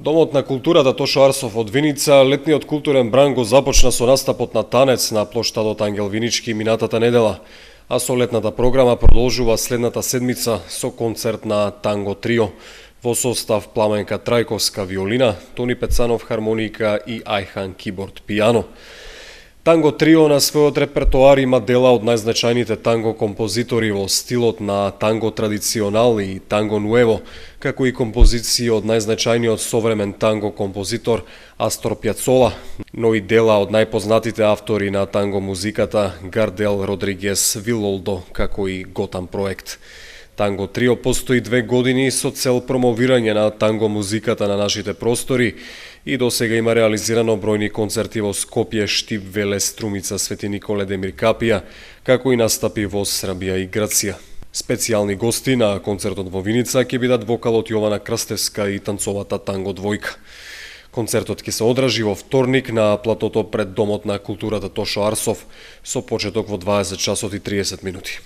Домот на културата Тошо Арсов од Виница, летниот културен бран го започна со настапот на танец на плоштадот Ангел Винички минатата недела, а со летната програма продолжува следната седмица со концерт на Танго Трио во состав Пламенка Трајковска виолина, Тони Пецанов хармоника и Ајхан киборд пијано. Танго Трио на својот репертоар има дела од најзначајните танго композитори во стилот на танго традиционал и танго нуево, како и композиции од најзначајниот современ танго композитор Астор Пјацола, но и дела од најпознатите автори на танго музиката Гардел Родригес Вилолдо, како и Готам проект. Танго Трио постои 2 години со цел промовирање на танго музиката на нашите простори и досега има реализирано бројни концерти во Скопје, Штип, Велес, Струмица, Свети Николе, Демир Капија, како и настапи во Србија и Грција. Специјални гости на концертот во Виница ќе бидат вокалот Јована Крстевска и танцовата танго двојка. Концертот ќе се одржи во вторник на платото пред Домот на културата Тошо Арсов со почеток во 20 часот и 30 минути.